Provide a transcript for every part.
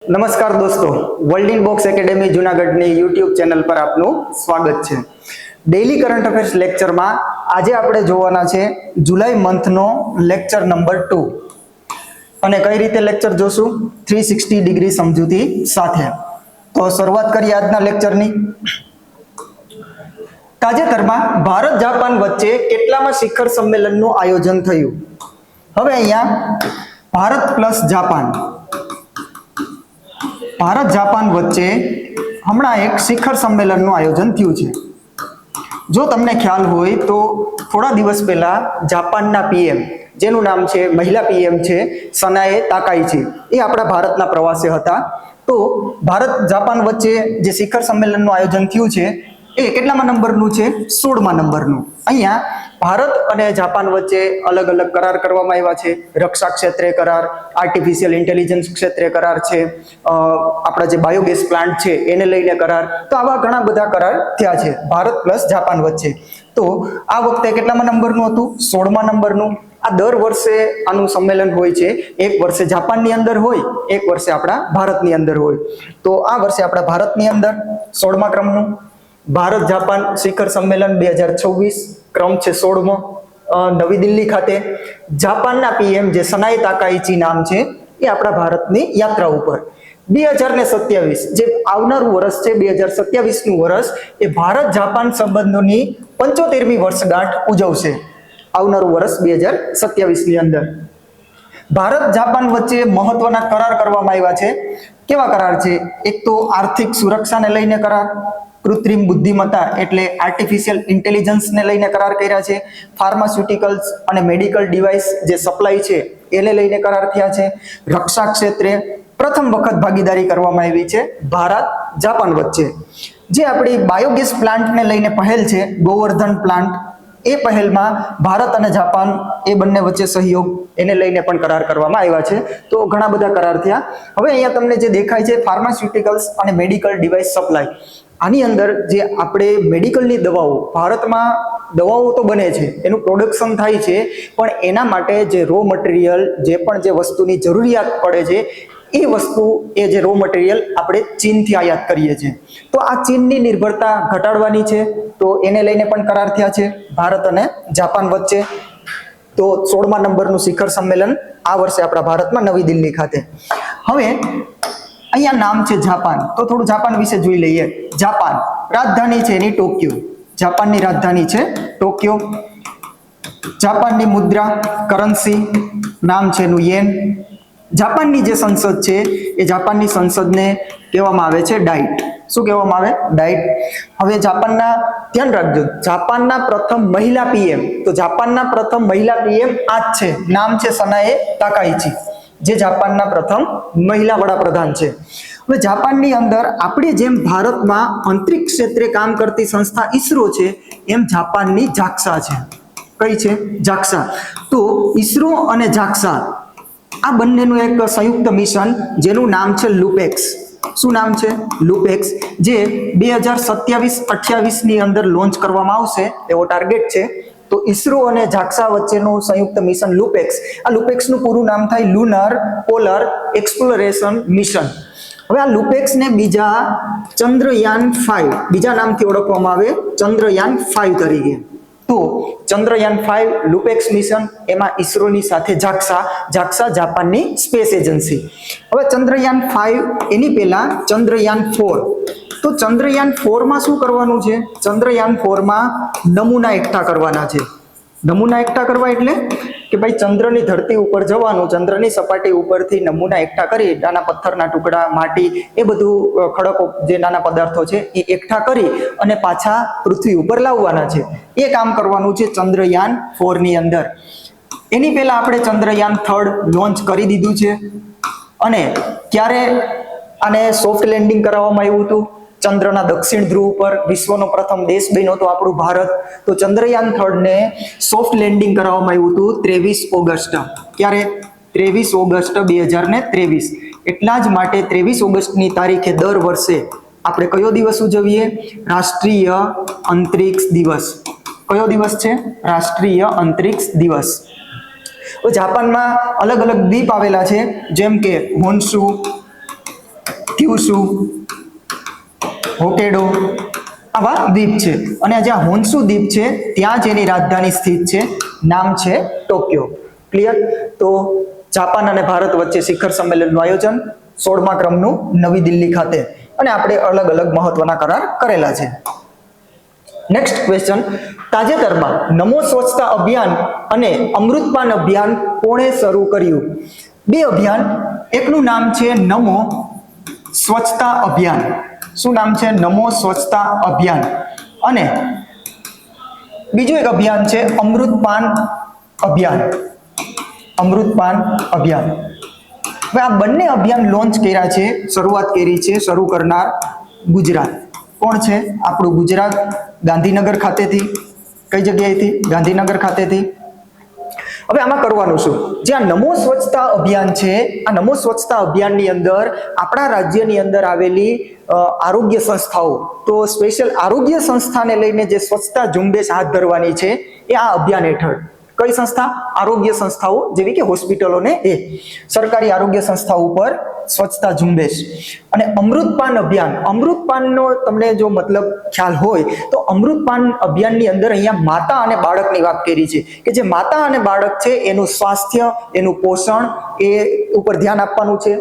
નમસ્કાર દોસ્તો, world in box academy જૂનાગઢની યુટ્યુબ ચેનલ પર આપનું સ્વાગત છે. ડેઇલી કરંટ અફેર્સ લેક્ચરમાં આજે આપણે જોવાના છે જુલાઈ મંથનો લેક્ચર નંબર 2. અને કઈ રીતે લેક્ચર જોશું? 360 ડિગ્રી સમજૂતી સાથે. તો શરૂઆત કરીએ આજના લેક્ચરની. તાજેતરમાં ભારત જાપાન વચ્ચે કેટલામા શિખર સંમેલનનું આયોજન થયું? હવે અહીંયા Bharat plus Japan, Bharat Japan વચ્ચે હમણાં એક શિખર સંમેલનનું આયોજન થયું છે. જો તમને ખ્યાલ હોય તો થોડા દિવસ પહેલા જાપાનના પીએમ, જેનું નામ છે મહિલા પીએમ છે સનાએ તાકાઇચી, એ આપણા ભારતના પ્રવાસે હતા. તો ભારત જાપાન વચ્ચે જે શિખર સંમેલનનું આયોજન થયું છે એ કેટલામા નંબરનું છે? 16મા નંબરનું. અહીંયા ભારત અને જાપાન વચ્ચે અલગ અલગ કરાર કરવામાં આવ્યા છે. રક્ષા ક્ષેત્રે કરાર, આર્ટિફિશિયલ ઇન્ટેલિજન્સ ક્ષેત્રે કરાર છે, આપણા જે બાયોગેસ પ્લાન્ટ છે એને લઈને કરાર. તો આવા ઘણા બધા કરાર થયા છે ભારત પ્લસ જાપાન વચ્ચે. તો આ વખતે કેટલામા નંબરનું હતું? 16મા નંબરનું. આ દર વર્ષે આનું સંમેલન હોય છે. એક વર્ષે જાપાનની અંદર હોય, એક વર્ષે આપણા ભારતની અંદર હોય. તો આ વર્ષે આપણા ભારતની અંદર 16મા ક્રમનું ભારત જાપાન શિખર સંમેલન 2026, ક્રમ છે 16મો, નવી દિલ્હી ખાતે. જાપાનના પીએમ જે સનાએ તાકાઇચી નામ છે એ આપણા ભારતની યાત્રા ઉપર 2027, જે આવનારું વર્ષ છે 2027નું વર્ષ, એ ભારત જાપાન સંબંધોની 75મી વર્ષગાંઠ ઉજવશે. આવનારું વર્ષ 2027ની અંદર ભારત જાપાન વચ્ચે મહત્વના કરાર કરવામાં આવ્યા છે. કેવા કરાર છે? એક તો આર્થિક સુરક્ષાને લઈને કરાર, કૃત્રિમ બુદ્ધિમત્તા એટલે આર્ટિફિશિયલ ઇન્ટેલિજન્સને લઈને કરાર કર્યા છે, ફાર્માસ્યુટિકલ્સ અને મેડિકલ ડિવાઇસ જે સપ્લાય છે એને લઈને કરાર થયા છે. રક્ષા ક્ષેત્રે પ્રથમ વખત ભાગીદારી કરવામાં આવી છે ભારત જાપાન વચ્ચે. જે આપણી બાયોગેસ પ્લાન્ટને લઈને પહેલ છે, ગોવર્ધન પ્લાન્ટ, એ પહેલમાં ભારત અને જાપાન એ બંને વચ્ચે સહયોગ એને લઈને પણ કરાર કરવામાં આવ્યા છે. તો ઘણા બધા કરાર થયા. હવે અહીંયા તમને જે દેખાય છે ફાર્માસ્યુટિકલ્સ અને મેડિકલ ડિવાઇસ સપ્લાય, આની અંદર જે આપણે મેડિકલની દવાઓ, ભારતમાં દવાઓ તો બને છે, એનું પ્રોડક્શન થાય છે, પણ એના માટે જે રો મટીરિયલ, જે પણ જે વસ્તુની જરૂરિયાત પડે છે એ વસ્તુ, એ જે રો મટીરિયલ આપણે ચીનથી આયાત કરીએ છીએ. તો આ ચીનની નિર્ભરતા ઘટાડવાની છે, તો એને લઈને પણ કરાર થયા છે ભારત અને જાપાન વચ્ચે. તો 16મા નંબરનું શિખર સંમેલન આ વર્ષે આપણા ભારતમાં નવી દિલ્હી ખાતે. હવે અહીંયા નામ છે જાપાન, તો થોડું જાપાન વિશે જોઈ લઈએ. જાપાન, રાજધાની છે એની ટોક્યો. જાપાનની રાજધાની છે ટોક્યો. જાપાનની મુદ્રા, કરન્સી, નામ છે એનું યેન. જાપાનની જે સંસદ છે એ જાપાનની સંસદને કહેવામાં આવે છે ડાઇટ. શું કહેવામાં આવે? ડાઇટ. હવે જાપાનના, ધ્યાન રાખજો, જાપાનના પ્રથમ મહિલા પીએમ, તો જાપાનના પ્રથમ મહિલા પીએમ આ જ છે, નામ છે સનાએ તાકાઇચી, જે જાપાનના પ્રથમ મહિલા વડાપ્રધાન છે. હવે જાપાનની અંદર આપણે જેમ ભારતમાં અંતરિક્ષ ક્ષેત્રે કામ કરતી સંસ્થા ઈસરો છે, એમ જાપાનની જાક્સા છે. કઈ છે? જાક્સા. તો ઈસરો અને જાક્સા આ બંનેનું એક સંયુક્ત મિશન, જેનું નામ છે લુપેક્સ. શું નામ છે? લુપેક્સ. જે 2027-28ની અંદર લોન્ચ કરવામાં આવશે એવો ટાર્ગેટ છે. તો ઈસરો અને જાક્સા વચ્ચેનું સંયુક્ત મિશન લુપેક્સ. આ લુપેક્સનું પૂરું નામ થાય લુનર પોલર એક્સપ્લોરેશન મિશન. હવે આ લુપેક્સને બીજા ચંદ્રયાન 5, બીજા નામથી ઓળખવામાં આવે, ચંદ્રયાન 5 તરીકે. તો ચંદ્રયાન 5 લુપેક્સ મિશન, એમાં ઈસરોની સાથે જાક્સા, જાક્સા જાપાનની સ્પેસ એજન્સી. હવે ચંદ્રયાન 5 એની પહેલા ચંદ્રયાન 4. તો ચંદ્રયાન 4માં શું કરવાનું છે? ચંદ્રયાન 4માં નમૂના એકઠા કરવાના છે. નમૂના એકઠા કરવા એટલે કે ભાઈ ચંદ્રની ધરતી ઉપર જવાનું, ચંદ્રની સપાટી ઉપરથી નમૂના એકઠા કરી, નાના પથ્થરના ટુકડા, માટી, એ બધું ખડકો, જે નાના પદાર્થો છે એ એકઠા કરી અને પાછા પૃથ્વી ઉપર લાવવાના છે. એ કામ કરવાનું છે ચંદ્રયાન 4ની અંદર. એની પહેલા આપણે ચંદ્રયાન 3 લોન્ચ કરી દીધું છે. અને ક્યારે આને સોફ્ટ લેન્ડિંગ કરાવવામાં આવ્યું હતું? ચંદ્રના દક્ષિણ ધ્રુવ ઉપર વિશ્વનો પ્રથમ દેશ બન્યો હતો આપણું ભારત. તો ચંદ્રયાન 3 ને સોફ્ટ લેન્ડિંગ કરાવવામાં આવ્યું હતું 23 ઓગસ્ટ. ક્યારે? 23 ઓગસ્ટ 2023. એટલા જ માટે 23 ઓગસ્ટની તારીખે દર વર્ષે આપણે કયો દિવસ ઉજવીએ? રાષ્ટ્રીય અંતરિક્ષ દિવસ. કયો દિવસ છે? રાષ્ટ્રીય અંતરિક્ષ દિવસ. જાપાનમાં અલગ અલગ દ્વીપ આવેલા છે, જેમ કે હોન્શુ, ત્યુશુ, હોકેડો આવા દ્વીપ છે. અને જ્યાં હોન્સુ દ્વીપ છે ત્યાં જ એની રાજધાની સ્થિત છે, નામ છે ટોક્યો. ક્લિયર? તો જાપાન અને ભારત વચ્ચે શિખર સંમેલનનું આયોજન 16મા ક્રમનું નવી દિલ્હી ખાતે, અને આપણે અલગ અલગ મહત્વના કરાર કરેલા છે. નેક્સ્ટ ક્વેશ્ચન, તાજેતરમાં નમો સ્વચ્છતા અભિયાન અને અમૃતપાન અભિયાન કોણે શરૂ કર્યું? બે અભિયાન, એકનું નામ છે નમો સ્વચ્છતા અભિયાન. શું નામ છે? નમો સ્વચ્છતા અભિયાન. અને બીજું એક અભિયાન છે અમૃતપાન અભિયાન. અમૃતપાન અભિયાન. હવે આ બંને અભિયાન લોન્ચ કર્યા છે, શરૂઆત કરી છે, શરૂ કરનાર ગુજરાત. કોણ છે? આપણું ગુજરાત. ગાંધીનગર ખાતેથી. કઈ જગ્યાએથી? ગાંધીનગર ખાતેથી. હવે આમાં કરવાનું શું? જે આ નમો સ્વચ્છતા અભિયાન છે, આ નમો સ્વચ્છતા અભિયાનની અંદર આપણા રાજ્યની અંદર આવેલી આરોગ્ય સંસ્થાઓ, તો સ્પેશિયલ આરોગ્ય સંસ્થાને લઈને જે સ્વચ્છતા ઝુંબેશ હાથ ધરવાની છે એ આ અભિયાન હેઠળ. કઈ સંસ્થા? આરોગ્ય સંસ્થાઓ, જેવી કે હોસ્પિટલોને એ સરકારી આરોગ્ય સંસ્થાઓ ઉપર સ્વચ્છતા ઝુંબેશ. અને અમૃતપાન અભિયાન, અમૃતપાનનો તમને જો મતલબ ખ્યાલ હોય તો અમૃતપાન અભિયાનની અંદર અહીંયા માતા અને બાળકની વાત કરી છે, કે જે માતા અને બાળક છે એનું સ્વાસ્થ્ય, એનું પોષણ એ ઉપર ધ્યાન આપવાનું છે.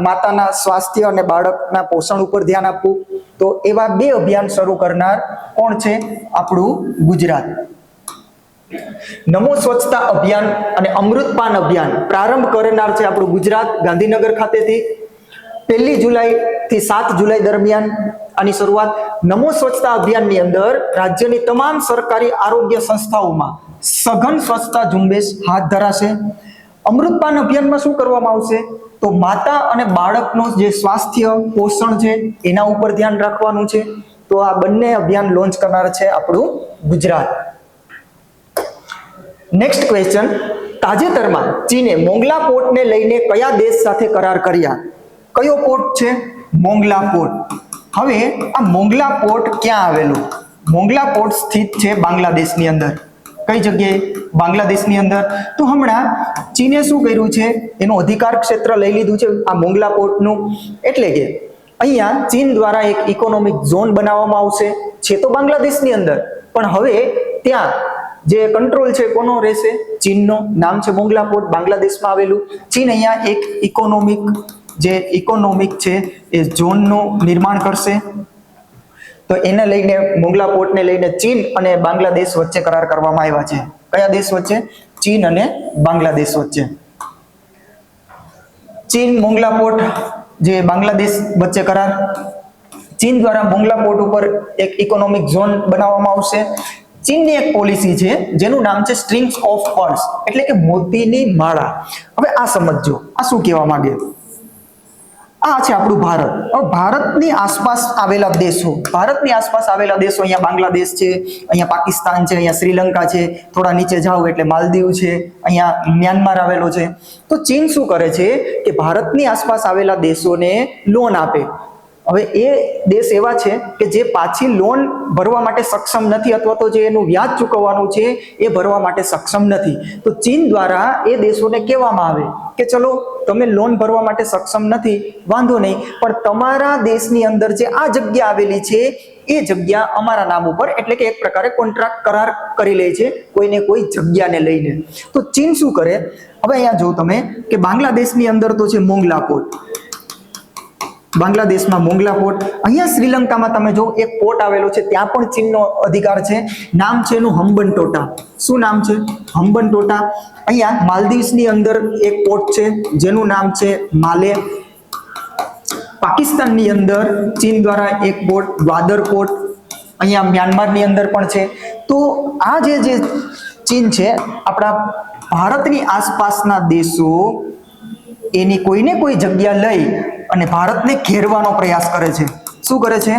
માતાના સ્વાસ્થ્ય અને બાળકના પોષણ ઉપર ધ્યાન આપવું. તો એવા બે અભિયાન શરૂ કરનાર કોણ છે? આપણું ગુજરાત. નમો સ્વચ્છતા અભિયાન અને અમૃતપાન અભિયાન પ્રારંભ કરનાર છે આપણું ગુજરાત, ગાંધીનગર ખાતેથી. 1 જુલાઈ થી 7 જુલાઈ દરમિયાન આની શરૂઆત. નમો સ્વચ્છતા અભિયાનની અંદર રાજ્યની તમામ સરકારી આરોગ્ય સંસ્થાઓમાં સઘન સ્વચ્છતા ઝુંબેશ હાથ ધરાશે. અમૃતપાન અભિયાનમાં શું કરવામાં આવશે? તો માતા અને બાળકનો જે સ્વાસ્થ્ય, પોષણ છે એના ઉપર ધ્યાન રાખવાનું છે. તો આ બંને અભિયાન લોન્ચ કરનાર છે આપણું ગુજરાત. નેક્સ્ટ ક્વેશ્ચન, તાજેતરમાં ચીને મોંગલા પોર્ટને લઈને કયા દેશ સાથે કરાર કર્યા? કયો પોર્ટ છે? મોંગલા પોર્ટ. હવે આ મોંગલા પોર્ટ ક્યાં આવેલું? મોંગલા પોર્ટ સ્થિત છે બાંગ્લાદેશની અંદર. કઈ જગ્યાએ? બાંગ્લાદેશની અંદર. તો હમણાં ચીને શું કર્યું છે? એનું અધિકાર ક્ષેત્ર લઈ લીધું છે આ મોંગલા પોર્ટનું. એટલે કે અહીંયા ચીન દ્વારા એક ઇકોનોમિક ઝોન બનાવવામાં આવશે, છે તો બાંગ્લાદેશની અંદર, પણ હવે ત્યાં જે કંટ્રોલ છે કોનો રહેશે? ચીનનો. નામ છે મોંગલા પોર્ટ, બાંગ્લાદેશમાં આવેલું. ચીન અહીંયા એક ઇકોનોમિક છે એ ઝોનનું નિર્માણ કરશે. તો એને લઈને મોંગલા પોર્ટને લઈને ચીન અને બાંગ્લાદેશ વચ્ચે કરાર કરવામાં આવ્યા છે. કયા દેશ વચ્ચે? ચીન અને બાંગ્લાદેશ વચ્ચે. ચીન મોંગલા પોર્ટ જે બાંગ્લાદેશ વચ્ચે કરાર. ચીન દ્વારા મોંગલા પોર્ટ ઉપર એક ઇકોનોમિક ઝોન બનાવવામાં આવશે. ચીનની એક પોલિસી છે જેનું નામ છે સ્ટ્રિંગ્સ ઓફ પર્લ્સ, એટલે કે મોતીની માળા. હવે આ સમજો, આ શું કહેવા માંગે? આ છે આપણું ભારત. હવે ભારતની આસપાસ આવેલા દેશો, અહીંયા બાંગ્લાદેશ છે, અહીંયા પાકિસ્તાન છે, અહીંયા શ્રીલંકા છે, થોડા નીચે જાઓ એટલે માલદીવ છે, અહીંયા મ્યાનમાર આવેલો છે. તો ચીન શું કરે છે કે ભારતની આસપાસ આવેલા દેશોને લોન આપે. હવે એ દેશ એવા છે કે જે પાછી લોન ભરવા માટે સક્ષમ નથી, અથવા તો જે એનું વ્યાજ ચૂકવવાનું છે એ ભરવા માટે સક્ષમ નથી. તો ચીન દ્વારા એ દેશોને કહેવામાં આવે કે ચલો તમે લોન ભરવા માટે સક્ષમ નથી, વાંધો નહીં, પણ તમારા દેશની અંદર જે આ જગ્યા આવેલી છે એ જગ્યા અમારા નામ ઉપર, એટલે કે એક પ્રકારે કોન્ટ્રાક્ટ કરાર કરી લે છે કોઈને કોઈ જગ્યાને લઈને. તો ચીન શું કરે? હવે અહીંયા જો તમે કે બાંગ્લાદેશની અંદર તો છે મોંગલા પોર્ટ, બાંગ્લાદેશમાં મોંગલા પોર્ટ. અહીંયા શ્રીલંકામાં તમે જો એક પોર્ટ આવેલો છે, ત્યાં પણ ચીનનો અધિકાર છે. નામ છે એનું હમ્બનટોટા. શું નામ છે? હમ્બનટોટા. અહીંયા માલદીવ્સની અંદર એક પોર્ટ છે જેનું નામ છે માલે. પાકિસ્તાનની અંદર ચીન દ્વારા એક પોર્ટ, ગ્વાદર પોર્ટ. અહીંયા મ્યાનમારની અંદર પણ છે. તો આ જે ચીન છે, આપણા ભારતની આસપાસના દેશો એની કોઈને કોઈ જગ્યા લઈ અને ભારતને ઘેરવાનો પ્રયાસ કરે છે. શું કરે છે?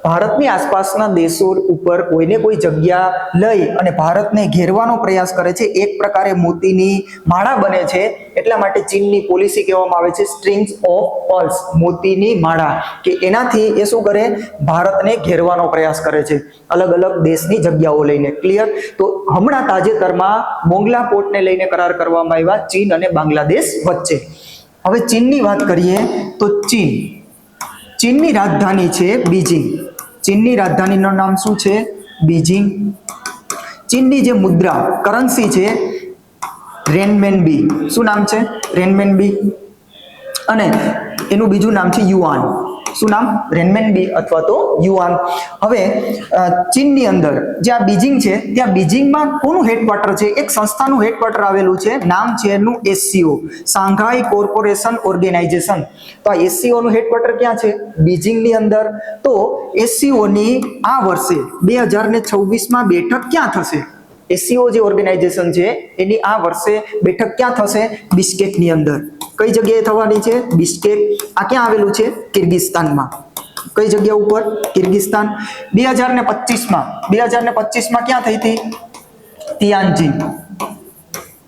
ભારતની આસપાસના દેશો ઉપર કોઈને કોઈ જગ્યા લઈ અને ભારતને ઘેરવાનો પ્રયાસ કરે છે. એક પ્રકારે મોતીની માળા બને છે. એટલા માટે ચીનની પોલિસી કહેવામાં આવે છે સ્ટ્રિંગ્સ ઓફ પર્લ્સ, મોતીની માળા, કે એનાથી એ શું કરે? ભારતને ઘેરવાનો પ્રયાસ કરે છે અલગ અલગ દેશની જગ્યાઓ લઈને. ક્લિયર? તો હમણાં તાજેતરમાં મોંગલા પોર્ટને લઈને કરાર કરવામાં આવ્યા ચીન અને બાંગ્લાદેશ વચ્ચે. હવે ચીનની વાત કરીએ તો ચીન ચીનની રાજધાની છે બીજિંગ. ચીનની રાજધાનીનું નામ શું છે? બીજિંગ. ચીનની જે મુદ્રા કરન્સી છે રેનમેનબી. શું નામ છે? રેનમેનબી. અને એનું બીજું નામ છે યુઆન. શું નામ? રેનમેનબી અથવા તો યુઆન. હવે ચીનની અંદર જે આ બીજિંગ છે ત્યાં બીજિંગમાં કોનું હેડક્વાર્ટર છે? એક સંસ્થાનું હેડક્વાર્ટર આવેલું છે, નામ છે એનું એસસીઓ, શાંઘાઈ કોર્પોરેશન ઓર્ગેનાઇઝેશન. તો આ એસસીઓ નું હેડક્વાર્ટર ક્યાં છે? બીજિંગની અંદર. તો એસસીઓ ની આ વર્ષે 2026માં બેઠક ક્યાં થશે? એસસીઓ જે ઓર્ગેનાઇઝેશન છે એની આ વર્ષે બેઠક ક્યાં થશે? બિશ્કેકની અંદર. કઈ જગ્યાએ થવાની છે? બિશ્કેક. આ ક્યાં આવેલું છે? કિર્ગિસ્તાનમાં. કઈ જગ્યા ઉપર? કિર્ગિસ્તાન. 2025માં ક્યાં થઈ હતી? તિયાનજિન.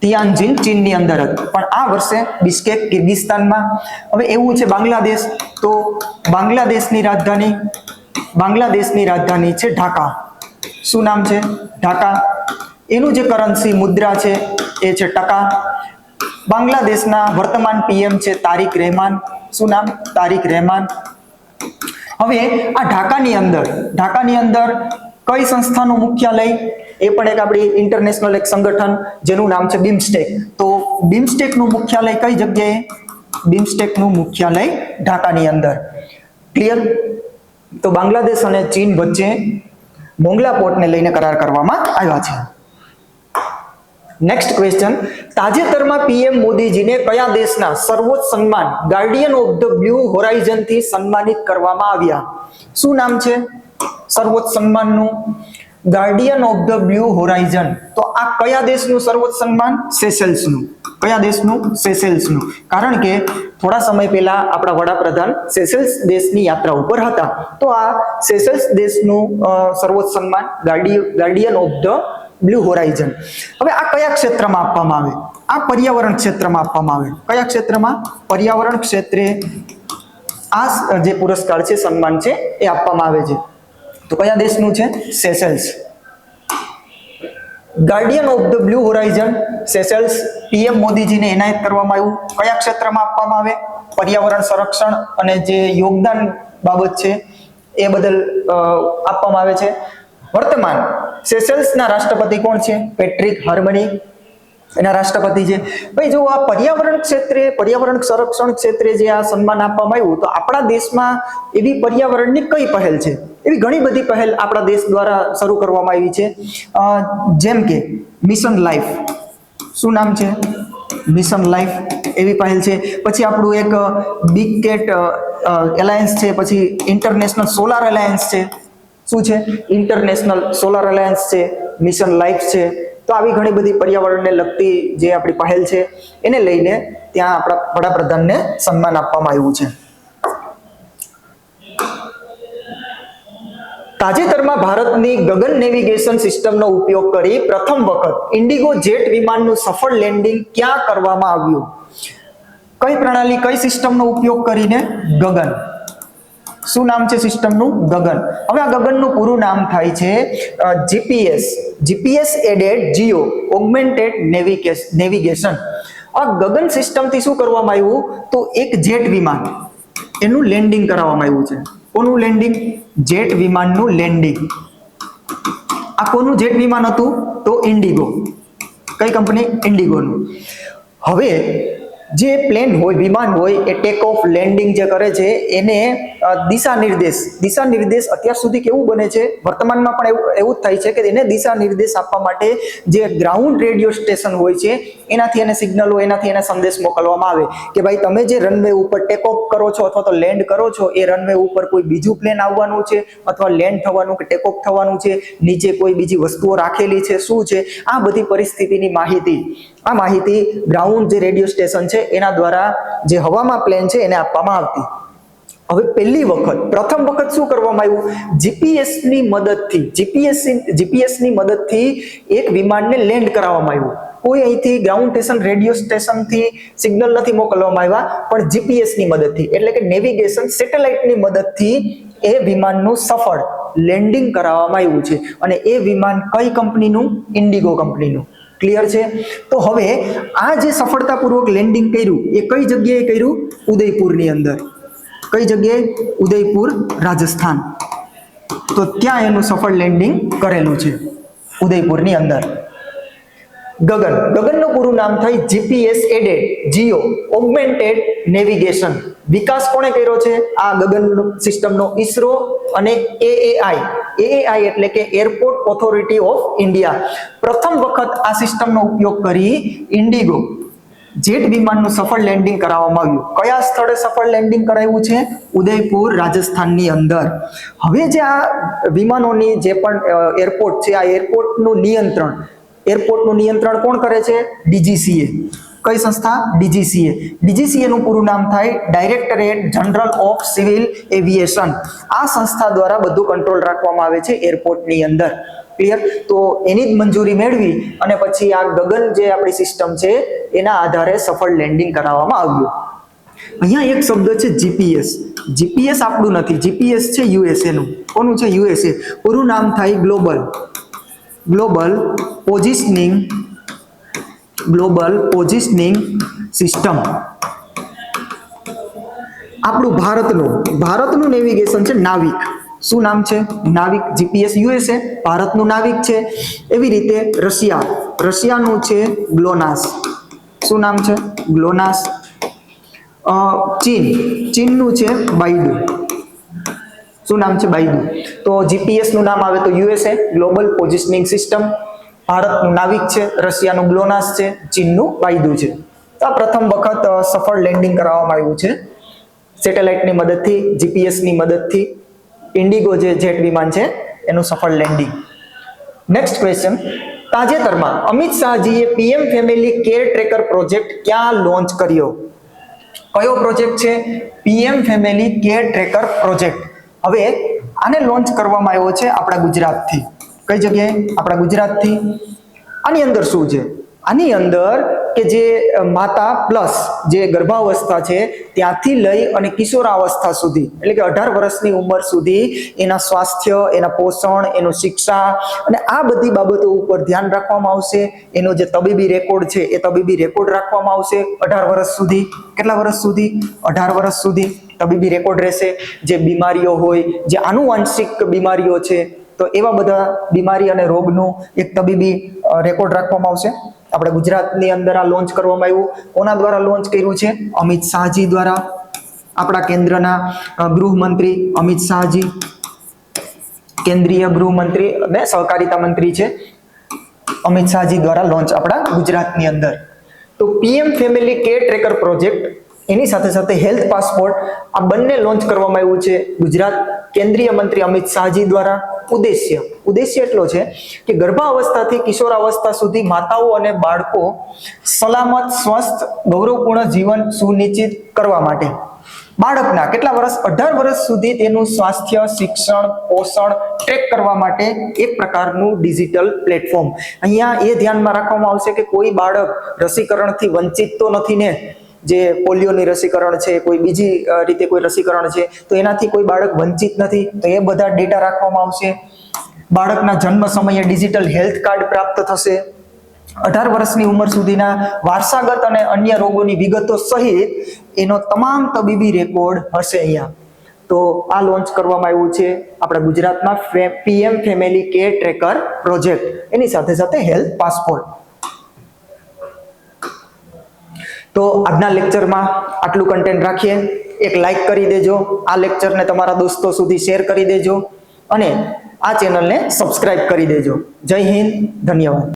તિયાનજિન ચીનની અંદર હતું, પણ આ વર્ષે બિશ્કેક કિર્ગિસ્તાનમાં. હવે એવું છે બાંગ્લાદેશ. તો બાંગ્લાદેશની રાજધાની છે ઢાકા. શું નામ છે? ઢાકા. એનું જે કરન્સી મુદ્રા છે એ છે ટકા. બાંગ્લાદેશના વર્તમાન પીએમ છે તારિક રહેમાન. શું નામ? તારિક રહેમાન. હવે આ ઢાકાની અંદર કઈ સંસ્થાનું મુખ્યાલય? એ પણ એક આપણી ઇન્ટરનેશનલ એક સંગઠન જેનું નામ છે બિમસ્ટેક. તો બિમસ્ટેકનું મુખ્યાલય કઈ જગ્યાએ? બિમસ્ટેકનું મુખ્યાલય ઢાકાની અંદર. ક્લિયર? તો બાંગ્લાદેશ અને ચીન વચ્ચે મોંગલા પોર્ટને લઈને કરાર કરવામાં આવ્યા છે. નેક્સ્ટ ક્વેશ્ચન, તાજેતરમાં પીએમ મોદીજીને કયા દેશના સર્વોચ્ચ સન્માન Guardian of the Blue Horizon થી સન્માનિત કરવામાં આવ્યા? શું નામ છે સર્વોચ્ચ સન્માનનું? Guardian of the Blue Horizon. તો આ કયા દેશનું સર્વોચ્ચ સન્માન? સેશેલ્સનું. કયા દેશનું? સેશેલ્સનું. કારણ કે થોડા સમય પહેલા આપણા વડાપ્રધાન સેશેલ્સ દેશની યાત્રા ઉપર હતા. તો આ સેશેલ્સ દેશનું સર્વોચ્ચ સન્માન Guardian of the Blue Horizon. હવે આ કયા ક્ષેત્રમાં આપવામાં આવે? આ પર્યાવરણ ક્ષેત્રમાં આપવામાં આવે. કયા ક્ષેત્રમાં? પર્યાવરણ ક્ષેત્રે આ જે પુરસ્કાર છે, સન્માન છે એ આપવામાં આવે છે. તો કયા દેશનું છે? Seychelles. Guardian of the Blue Horizon Seychelles PM મોદીજીને એનાયત કરવામાં આવ્યું. કયા ક્ષેત્રમાં આપવામાં આવે? પર્યાવરણ સંરક્ષણ અને જે યોગદાન બાબત છે એ બદલ આપવામાં આવે છે. વર્તમાન સેશેલ્સના રાષ્ટ્રપતિ કોણ છે? પેટ્રિક હાર્મની એના રાષ્ટ્રપતિ છે. ભાઈ જો આ પર્યાવરણ સંરક્ષણ ક્ષેત્રે જે આ સન્માન આપવામાં આવ્યું, તો આપણા દેશમાં એવી પર્યાવરણની કઈ પહેલ છે? એવી ઘણી બધી પહેલ આપણા દેશ દ્વારા શરૂ કરવામાં આવી છે. જેમ કે મિશન લાઈફ. શું નામ છે? Mission life. એવી પહેલ છે. પછી આપણું એક બિગ કેટ એલાયન્સ છે. પછી ઇન્ટરનેશનલ સોલાર એલાયન્સ છે. શું છે? ઇન્ટરનેશનલ સોલાર એલાયન્સ છે. મિશન લાઈફ છે. તો આવી ઘણી બધી પર્યાવરણને લગતી જે આપણી પહેલ છે એને લઈને ત્યાં આપણા વડાપ્રધાનને સન્માન આપવામાં આવ્યું છે. તાજેતરમાં ભારતની ગગન નેવિગેશન સિસ્ટમનો ઉપયોગ કરી પ્રથમ વખત ઇન્ડિગો જેટ વિમાનનું સફળ લેન્ડિંગ ક્યાં કરવામાં આવ્યું? કઈ પ્રણાલી, કઈ સિસ્ટમનો ઉપયોગ કરીને? ગગન. શું નામ છે સિસ્ટમનું? ગગન. હવે આ ગગનનું પૂરું નામ થાય છે GPS aided geo augmented navigation. આ ગગન સિસ્ટમથી શું કરવામાં આવ્યું? તો એક જેટ વિમાન એનું લેન્ડિંગ કરાવવામાં આવ્યું છે. કોનું લેન્ડિંગ? Jet વિમાનનું landing. આ કોનું જેટ વિમાન હતું? તો ઇન્ડિગો. કઈ કંપની? ઇન્ડિગોનું. હવે જે પ્લેન હોય, વિમાન હોય, એ ટેક ઓફ લેન્ડિંગ જે કરે છે એને દિશા નિર્દેશ અત્યાર સુધી કેવું બને છે, વર્તમાનમાં પણ એવું જ થાય છે કે એને દિશા નિર્દેશ આપવા માટે જે ગ્રાઉન્ડ રેડિયો સ્ટેશન હોય છે એનાથી એને સિગ્નલો, એનાથી એને સંદેશ મોકલવામાં આવે કે ભાઈ તમે જે રનવે ઉપર ટેક ઓફ કરો છો અથવા તો લેન્ડ કરો છો, એ રનવે ઉપર કોઈ બીજું પ્લેન આવવાનું છે અથવા લેન્ડ થવાનું કે ટેક ઓફ થવાનું છે, નીચે કોઈ બીજી વસ્તુઓ રાખેલી છે, શું છે, આ બધી પરિસ્થિતિની માહિતી ગ્રાઉન્ડ જે રેડિયો સ્ટેશન છે એના દ્વારા જે હવામાં પ્લેન છે એને આપવામાં આવતી. હવે પ્રથમ વખત શું કરવામાં આવ્યું? જીપીએસની મદદથી એક વિમાનને લેન્ડ કરાવવામાં આવ્યું. કોઈ અહીંથી ગ્રાઉન્ડ સ્ટેશન, રેડિયો સ્ટેશનથી સિગ્નલ નથી મોકલવામાં આવ્યા, પણ જીપીએસની મદદથી એટલે કે નેવિગેશન સેટેલાઇટની મદદથી એ વિમાનનું સફળ લેન્ડિંગ કરાવવામાં આવ્યું છે. અને એ વિમાન કઈ કંપનીનું? ઇન્ડિગો કંપનીનું. ક્લિયર છે? તો હવે આ જે સફળતાપૂર્વક લેન્ડિંગ કર્યું એ કઈ જગ્યાએ કર્યું? ઉદયપુરની અંદર. કઈ જગ્યાએ? ઉદયપુર, રાજસ્થાન. તો ત્યાં એનું સફળ લેન્ડિંગ કરેલું છે, ઉદયપુરની અંદર. ગગનનું પૂરું નામ થાય GPS aided geo augmented navigation. વિકાસ કોણે કર્યો છે આ ગગન સિસ્ટમનો? ઈસરો અને એએઆઈ એટલે કે એરપોર્ટ ઓથોરિટી ઓફ ઇન્ડિયા પ્રથમ વખત આ સિસ્ટમનો ઉપયોગ કરી ઇન્ડિગો જેટ વિમાનનું સફળ લેન્ડિંગ કરાવવામાં આવ્યું. કયા સ્થળે સફળ લેન્ડિંગ કરાવ્યું છે? ઉદયપુર, રાજસ્થાનની અંદર. હવે જે આ વિમાનોની જે પણ એરપોર્ટ છે, આ એરપોર્ટનું નિયંત્રણ કોણ કરે છે? ડીજીસીએ. કઈ સંસ્થા? ડીજીસીએ. ડીજીસીએ નું પૂરું નામ થાય directorate general of civil aviation. આ સંસ્થા દ્વારા બધું કંટ્રોલ રાખવામાં આવે છે એરપોર્ટની અંદર. ક્લિયર? તો એની જ મંજૂરી મેળવી અને પછી આ ગગન જે આપણી સિસ્ટમ છે એના આધારે સફળ લેન્ડિંગ કરાવવામાં આવ્યું. અહીંયા એક શબ્દ છે જીપીએસ. જીપીએસ આપણું નથી, જીપીએસ છે યુએસએ નું. કોનું છે? યુએસએ. પૂરું નામ થાય ગ્લોબલ પોઝિશનિંગ સિસ્ટમ. આપણું ભારતનું નેવિગેશન છે નાવિક. શું નામ છે? નાવિક. જીપીએસ યુએસએ, ભારતનું નાવિક છે. એવી રીતે રશિયાનું છે ગ્લોનાસ. શું નામ છે? ગ્લોનાસ. ચીનનું છે બાઈડુ. શું નામ છે? બાઈડુ. તો જીપીએસ નું નામ આવે તો યુએસએ ગ્લોબલ પોઝિશનિંગ સિસ્ટમ, ભારતનું નાવિક છે, રશિયાનું ગ્લોનાસ છે, ચીનનું બાઈડુ છે. તો આ પ્રથમ વખત સફળ લેન્ડિંગ કરાવવામાં આવ્યું છે સેટેલાઇટની મદદથી, જીપીએસની મદદથી. ઇન્ડિગો જે જેટ વિમાન છે એનું સફળ લેન્ડિંગ. Next question. તાજેતરમાં અમિત શાહજીએ PM family care tracker project ક્યાં લોન્ચ કર્યો? કયો પ્રોજેક્ટ છે? PM family care tracker project. હવે આને લોન્ચ કરવામાં આવ્યો છે આપણા ગુજરાતથી. કઈ જગ્યાએ? આપણા ગુજરાતથી. આની અંદર શું છે? આની અંદર કે જે માતા પ્લસ જે ગર્ભાવસ્થા છે ત્યાંથી લઈ અને કિશોરાવસ્થા સુધી એટલે કે 18 વર્ષની ઉંમર સુધી એના સ્વાસ્થ્ય, એના પોષણ, એનું શિક્ષા અને આ બધી બાબતો ઉપર ધ્યાન રાખવામાં આવશે. એનો જે તબીબી રેકોર્ડ છે એ તબીબી રેકોર્ડ રાખવામાં આવશે 18 વર્ષ સુધી. કેટલા વર્ષ સુધી? 18 વર્ષ સુધી તબીબી રેકોર્ડ રહેશે. જે બીમારીઓ હોય, જે આનુવંશિક બીમારીઓ છે, તો એવા બધા બીમારી અને રોગનું એક તબીબી રેકોર્ડ રાખવામાં આવશે. આપણે ગુજરાતની અંદર આ લોન્ચ કરવામાં આવ્યું. કોના દ્વારા લોન્ચ કર્યું છે? અમિત શાહજી દ્વારા. આપણા કેન્દ્રના ગૃહમંત્રી અમિત શાહજી, કેન્દ્રીય ગૃહમંત્રી અને સહકારિતા મંત્રી છે અમિત શાહજી દ્વારા લોન્ચ આપણા ગુજરાતની અંદર. તો PM family care tracker project એની સાથે સાથે હેલ્થ પાસપોર્ટ આ બંને લોન્ચ કરવામાં આવ્યું છે ગુજરાત કેન્દ્રીય મંત્રી અમિત શાહજી દ્વારા. ઉદ્દેશ્ય એટલો છે કે ગર્ભાવસ્થાથી કિશોરાવસ્થા સુધી માતાઓ અને બાળકો સલામત, સ્વસ્થ, ગૌરવપૂર્ણ જીવન સુનિશ્ચિત કરવા માટે બાળકના કેટલા વર્ષ? 18 વર્ષ સુધી તેનું સ્વાસ્થ્ય, શિક્ષણ, પોષણ ટ્રેક કરવા માટે એક પ્રકારનું ડિજિટલ પ્લેટફોર્મ. અહીંયા એ ધ્યાનમાં રાખવામાં આવશે કે કોઈ બાળક રસીકરણથી વંચિત તો નથી ને? જે પોલિયોની રસીકરણ છે, કોઈ બીજી રીતે કોઈ રસીકરણ છે, તો એનાથી કોઈ બાળક વંચિત નથી. તો એ બધા ડેટા રાખવામાં આવશે. બાળકના જન્મ સમયે ડિજિટલ હેલ્થ કાર્ડ પ્રાપ્ત થશે. 18 વર્ષની ઉંમર સુધીના વારસાગત અને અન્ય રોગોની વિગતો સહિત એનો તમામ તબીબી રેકોર્ડ હશે અહીંયા. તો આ લોન્ચ કરવામાં આવ્યું છે આપણા ગુજરાતમાં PM family care tracker project. એની સાથે સાથે હેલ્થ પાસપોર્ટ. તો આજના લેક્ચરમાં આટલું કન્ટેન્ટ રાખીએ. એક લાઈક કરી દેજો, આ લેક્ચરને તમારા દોસ્તો સુધી શેર કરી દેજો અને આ ચેનલને સબસ્ક્રાઇબ કરી દેજો. જય હિન્દ, ધન્યવાદ.